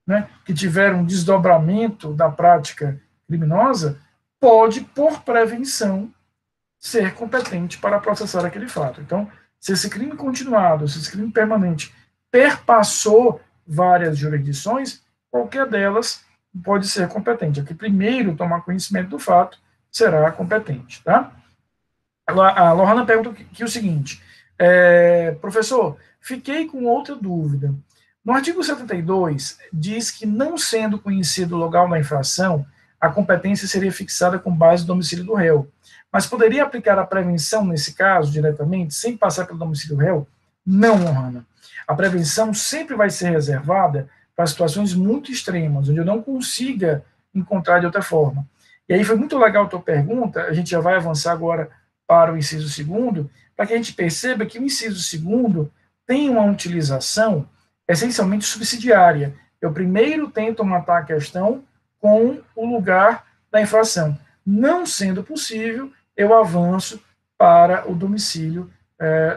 né, que tiveram um desdobramento da prática criminosa, pode, por prevenção, ser competente para processar aquele fato. Então, se esse crime continuado, se esse crime permanente perpassou várias jurisdições, qualquer delas pode ser competente. Aqui, primeiro, tomar conhecimento do fato será competente, tá? A Lohana pergunta aqui o seguinte, professor, fiquei com outra dúvida. No artigo 72, diz que, não sendo conhecido o local da infração, a competência seria fixada com base no domicílio do réu. Mas poderia aplicar a prevenção nesse caso, diretamente, sem passar pelo domicílio do réu? Não, Lohana. A prevenção sempre vai ser reservada para situações muito extremas, onde eu não consiga encontrar de outra forma. E aí foi muito legal a tua pergunta, a gente já vai avançar agora para o inciso segundo, para que a gente perceba que o inciso segundo tem uma utilização essencialmente subsidiária. Eu primeiro tento matar a questão com o lugar da infração. Não sendo possível, eu avanço para o domicílio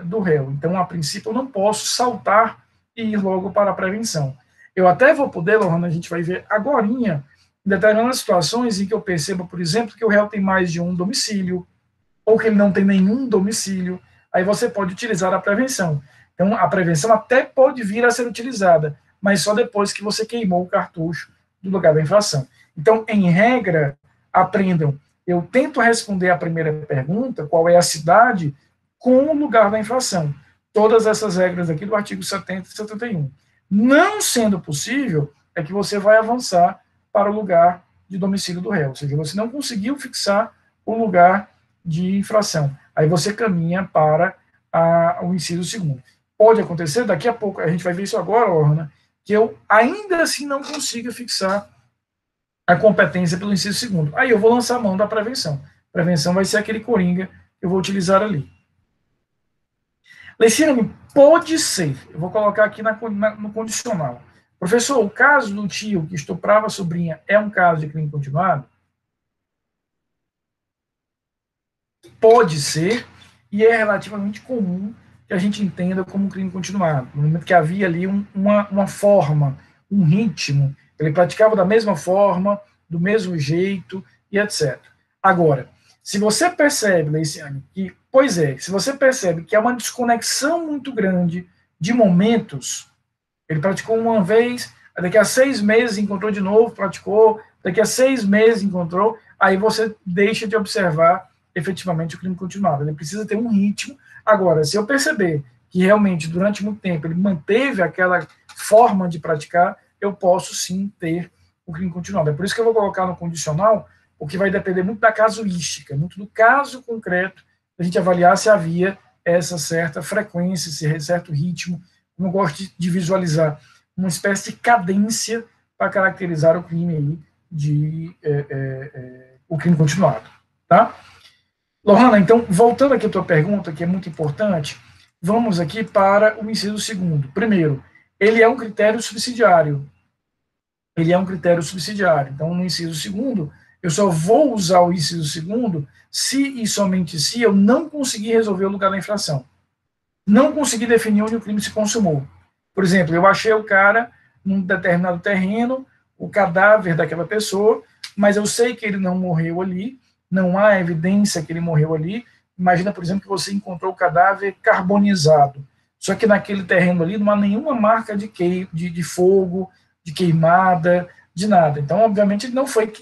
do réu. Então, a princípio, eu não posso saltar e ir logo para a prevenção. Eu até vou poder, Lohana, a gente vai ver agorinha, em determinadas situações em que eu perceba, por exemplo, que o réu tem mais de um domicílio, ou que ele não tem nenhum domicílio, aí você pode utilizar a prevenção. Então, a prevenção até pode vir a ser utilizada, mas só depois que você queimou o cartucho do lugar da infração. Então, em regra, aprendam, eu tento responder a primeira pergunta, qual é a cidade, com o lugar da infração. Todas essas regras aqui do artigo 70 e 71. Não sendo possível, é que você vai avançar para o lugar de domicílio do réu, ou seja, você não conseguiu fixar o lugar de infração. Aí você caminha para o inciso segundo. Pode acontecer, daqui a pouco, a gente vai ver isso agora, Orna, que eu ainda assim não consiga fixar a competência pelo inciso segundo. Aí eu vou lançar a mão da prevenção. Prevenção vai ser aquele coringa que eu vou utilizar ali. Leiciane, pode ser, eu vou colocar aqui no condicional. Professor, o caso do tio que estuprava a sobrinha é um caso de crime continuado? Pode ser, e é relativamente comum que a gente entenda como crime continuado. No momento que havia ali uma forma, um ritmo, ele praticava da mesma forma, do mesmo jeito, e etc. Agora, se você percebe, Leiciane, que, pois é, se você percebe que há uma desconexão muito grande de momentos, ele praticou uma vez, daqui a 6 meses encontrou de novo, praticou, daqui a 6 meses encontrou, aí você deixa de observar efetivamente o crime continuado. Ele precisa ter um ritmo. Agora, se eu perceber que realmente durante muito tempo ele manteve aquela forma de praticar, eu posso sim ter o crime continuado. É por isso que eu vou colocar no condicional, o que vai depender muito da casuística, muito do caso concreto, a gente avaliar se havia essa certa frequência, esse certo ritmo. Eu não gosto de visualizar uma espécie de cadência para caracterizar o crime aí o crime continuado, tá? Lohana, então, voltando aqui à tua pergunta, que é muito importante, vamos aqui para o inciso segundo. Primeiro, ele é um critério subsidiário. Ele é um critério subsidiário. Então, no inciso segundo, eu só vou usar o inciso segundo se e somente se eu não conseguir resolver o lugar da infração. Não consegui definir onde o crime se consumou. Por exemplo, eu achei o cara num determinado terreno, o cadáver daquela pessoa, mas eu sei que ele não morreu ali, não há evidência que ele morreu ali, Imagina, por exemplo, que você encontrou o cadáver carbonizado, só que naquele terreno ali não há nenhuma marca de fogo, de queimada, de nada. Então, obviamente, ele não foi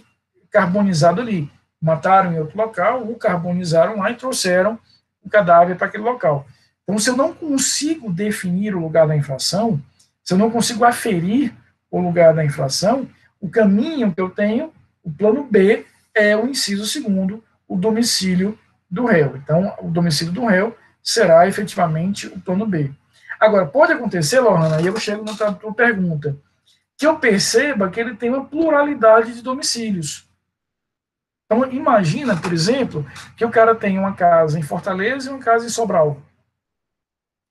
carbonizado ali. Mataram em outro local, o carbonizaram lá e trouxeram o cadáver para aquele local. Então, se eu não consigo definir o lugar da infração, se eu não consigo aferir o lugar da infração, o caminho que eu tenho, o plano B, é o inciso segundo, o domicílio do réu. Então, o domicílio do réu será efetivamente o plano B. Agora, pode acontecer, Lohana, aí eu chego na tua pergunta, que eu perceba que ele tem uma pluralidade de domicílios. Então, imagina, por exemplo, que o cara tem uma casa em Fortaleza e uma casa em Sobral.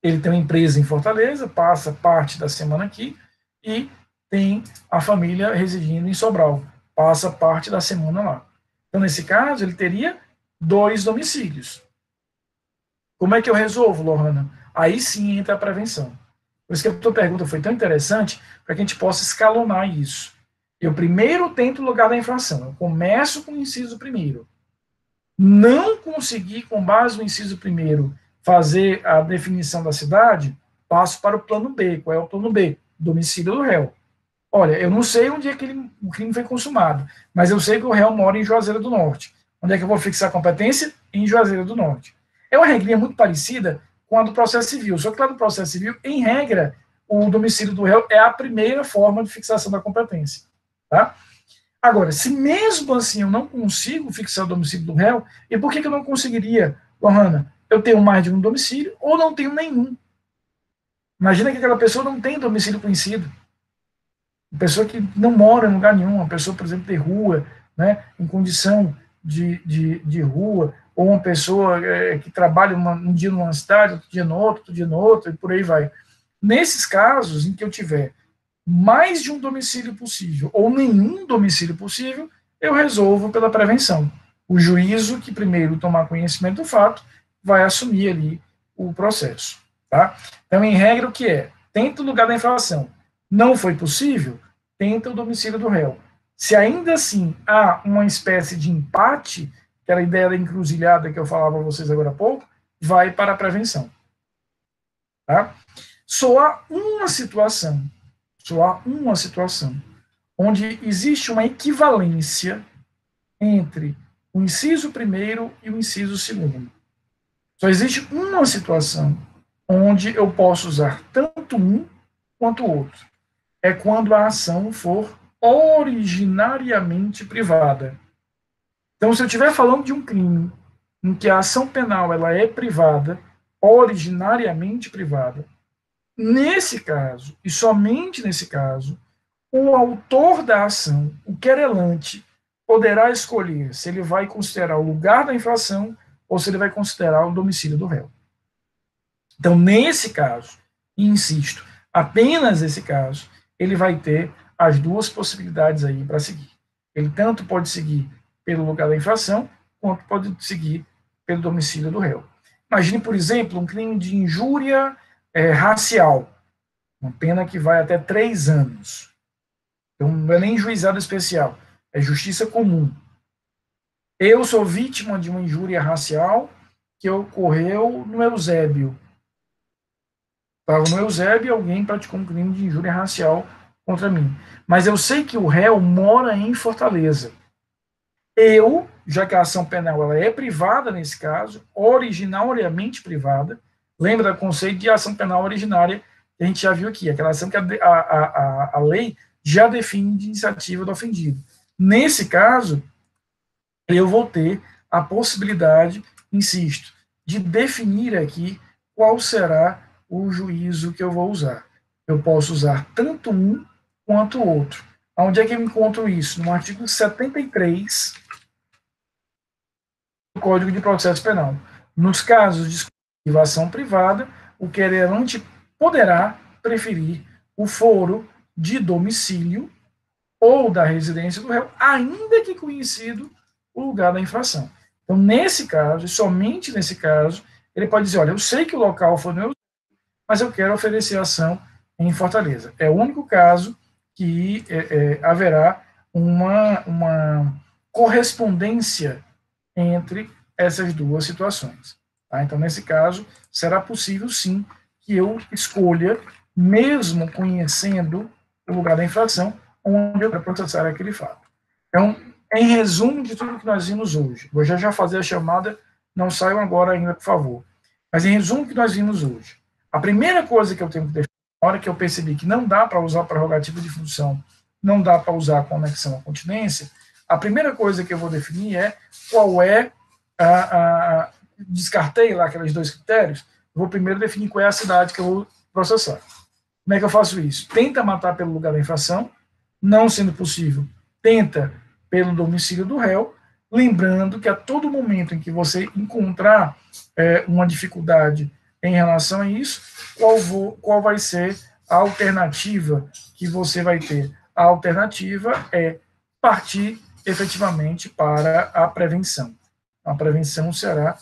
Ele tem uma empresa em Fortaleza, passa parte da semana aqui, e tem a família residindo em Sobral, passa parte da semana lá. Então, nesse caso, ele teria 2 domicílios. Como é que eu resolvo, Lohana? Aí sim entra a prevenção. Por isso que a tua pergunta foi tão interessante, para que a gente possa escalonar isso. Eu primeiro tento o lugar da infração. Eu começo com o inciso primeiro. Não consegui, com base no inciso primeiro, fazer a definição da cidade, passo para o plano B. Qual é o plano B? Domicílio do réu. Olha, eu não sei onde é que o crime foi consumado, mas eu sei que o réu mora em Juazeiro do Norte. Onde é que eu vou fixar a competência? Em Juazeiro do Norte. É uma regrinha muito parecida com a do processo civil, só que lá do processo civil, em regra, o domicílio do réu é a primeira forma de fixação da competência. Tá? Agora, se mesmo assim eu não consigo fixar o domicílio do réu, e por que eu não conseguiria, Lohana? Eu tenho mais de um domicílio ou não tenho nenhum. Imagina que aquela pessoa não tem domicílio conhecido. Uma pessoa que não mora em lugar nenhum, uma pessoa, por exemplo, de rua, né, em condição de rua, ou uma pessoa que trabalha um dia numa cidade, outro dia no outro, e por aí vai. Nesses casos em que eu tiver mais de um domicílio possível ou nenhum domicílio possível, eu resolvo pela prevenção. O juízo que primeiro tomar conhecimento do fato vai assumir ali o processo. Tá? Então, em regra, o que é? Tenta o lugar da infração. Não foi possível? Tenta o domicílio do réu. Se ainda assim há uma espécie de empate, aquela ideia da encruzilhada que eu falava a vocês agora há pouco, vai para a prevenção. Tá? Só há uma situação onde existe uma equivalência entre o inciso primeiro e o inciso segundo. Só existe uma situação onde eu posso usar tanto um quanto o outro. É quando a ação for originariamente privada. Então, se eu estiver falando de um crime em que a ação penal ela é privada, originariamente privada, nesse caso, e somente nesse caso, o autor da ação, o querelante, poderá escolher se ele vai considerar o lugar da infração ou se ele vai considerar o domicílio do réu. Então, nesse caso, e insisto, apenas nesse caso, ele vai ter as duas possibilidades aí para seguir. Ele tanto pode seguir pelo lugar da infração, quanto pode seguir pelo domicílio do réu. Imagine, por exemplo, um crime de injúria racial, uma pena que vai até 3 anos. Então, não é nem juizado especial, é justiça comum. Eu sou vítima de uma injúria racial que ocorreu no Eusébio. Estava no Eusébio e alguém praticou um crime de injúria racial contra mim. Mas eu sei que o réu mora em Fortaleza. Eu, já que a ação penal ela é privada nesse caso, originariamente privada, lembra do conceito de ação penal originária que a gente já viu aqui, aquela ação que a lei já define de iniciativa do ofendido. Nesse caso, eu vou ter a possibilidade, insisto, de definir aqui qual será o juízo que eu vou usar. Eu posso usar tanto um quanto o outro. Onde é que eu encontro isso? No artigo 73 do Código de Processo Penal. Nos casos de ação privada, o querelante poderá preferir o foro de domicílio ou da residência do réu, ainda que conhecido o lugar da infração. Então, nesse caso, e somente nesse caso, ele pode dizer, olha, eu sei que o local foi meu, mas eu quero oferecer ação em Fortaleza. É o único caso que haverá uma correspondência entre essas duas situações. Tá? Então, nesse caso, será possível, sim, que eu escolha, mesmo conhecendo o lugar da infração, onde eu quero processar aquele fato. Então, em resumo de tudo que nós vimos hoje, vou já fazer a chamada, não saiam agora ainda, por favor. Mas em resumo do que nós vimos hoje, a primeira coisa que eu tenho que definir, na hora que eu percebi que não dá para usar a prerrogativa de função, não dá para usar a conexão à continência, a primeira coisa que eu vou definir é qual é descartei lá aqueles dois critérios, vou primeiro definir qual é a cidade que eu vou processar. Como é que eu faço isso? Tenta matar pelo lugar da infração, não sendo possível, tenta pelo domicílio do réu, lembrando que a todo momento em que você encontrar uma dificuldade em relação a isso, qual vai ser a alternativa que você vai ter? A alternativa é partir efetivamente para a prevenção. A prevenção será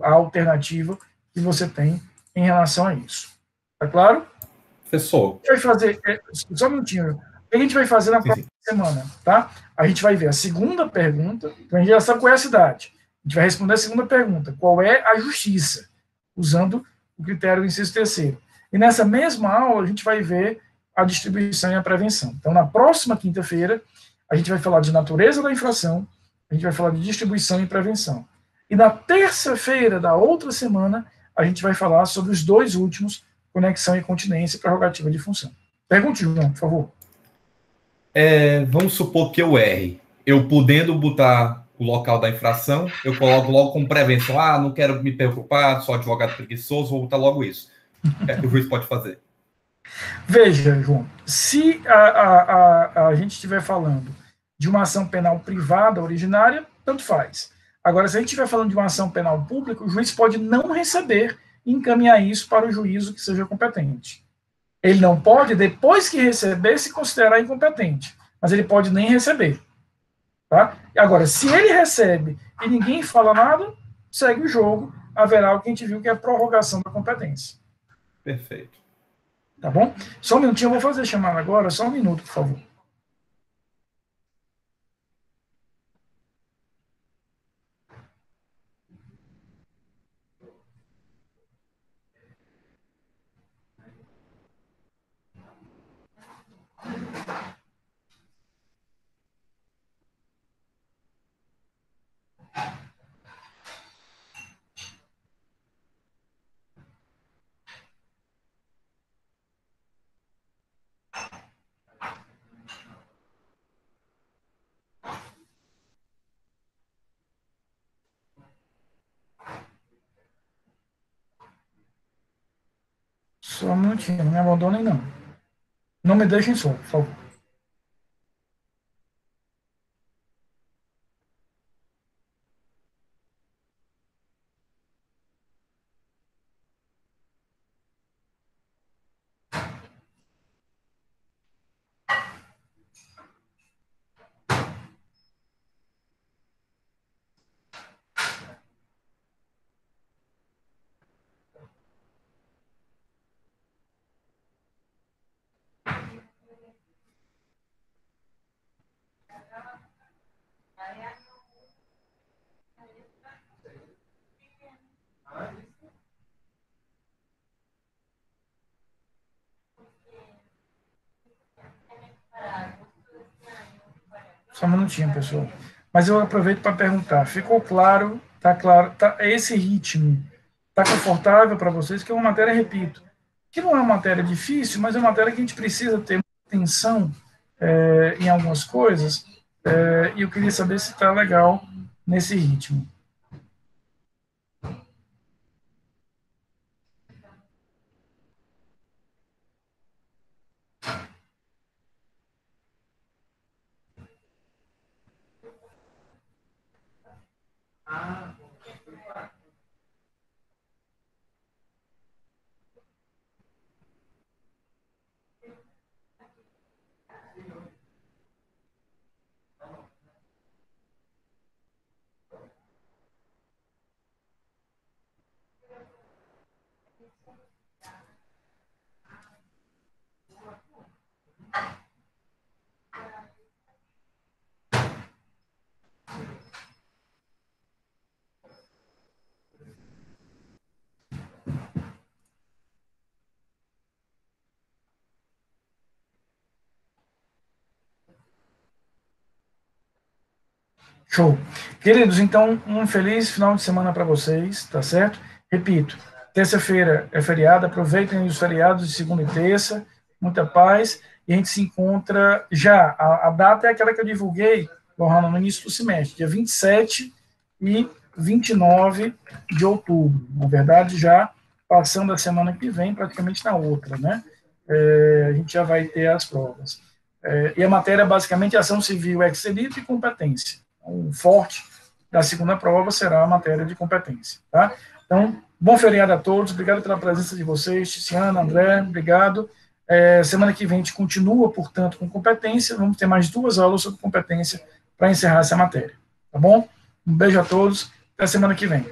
a alternativa que você tem em relação a isso. Tá claro? Professor. A gente vai fazer, só um minutinho, o que a gente vai fazer na próxima semana, tá? A gente vai ver a segunda pergunta, então a gente já sabe qual é a cidade. A gente vai responder a segunda pergunta, qual é a justiça, usando o critério do inciso terceiro. E nessa mesma aula a gente vai ver a distribuição e a prevenção. Então, na próxima quinta-feira, a gente vai falar de natureza da infração, a gente vai falar de distribuição e prevenção. E na terça-feira da outra semana, a gente vai falar sobre os dois últimos, conexão e continência e prerrogativa de função. Pergunte, João, por favor. Vamos supor que eu erre. Eu podendo botar o local da infração, eu coloco logo como prevenção. Não quero me preocupar, sou advogado preguiçoso, vou botar logo isso. O que é que o juiz pode fazer? Veja, João, se a gente estiver falando de uma ação penal privada originária, tanto faz. Agora, se a gente estiver falando de uma ação penal pública, o juiz pode não receber e encaminhar isso para o juízo que seja competente. Ele não pode, depois que receber, se considerar incompetente, mas ele pode nem receber. Tá? Agora, se ele recebe e ninguém fala nada, segue o jogo, haverá o que a gente viu que é a prorrogação da competência. Perfeito. Tá bom? Só um minutinho, eu vou fazer a chamada agora, só um minuto, por favor. Só um minutinho, não me abandonem, não. Não me deixem só, por favor. Só um minutinho, pessoal. Mas eu aproveito para perguntar, ficou claro, esse ritmo está confortável para vocês, que é uma matéria, repito, que não é uma matéria difícil, mas é uma matéria que a gente precisa ter atenção em algumas coisas, e eu queria saber se está legal nesse ritmo. Show. Queridos, então, um feliz final de semana para vocês, tá certo? Repito, terça-feira é feriado, aproveitem os feriados de segunda e terça, muita paz, e a gente se encontra já. A data é aquela que eu divulguei, Lohana, no início do semestre, dia 27 e 29 de outubro. Na verdade, já passando a semana que vem, praticamente na outra, né? A gente já vai ter as provas. E a matéria, basicamente, é ação civil, ex-delito e competência. O forte da segunda prova será a matéria de competência, tá? Então, bom feriado a todos, obrigado pela presença de vocês, Tiziana, André, obrigado. Semana que vem a gente continua, portanto, com competência, vamos ter mais 2 aulas sobre competência para encerrar essa matéria, tá bom? Um beijo a todos, até semana que vem.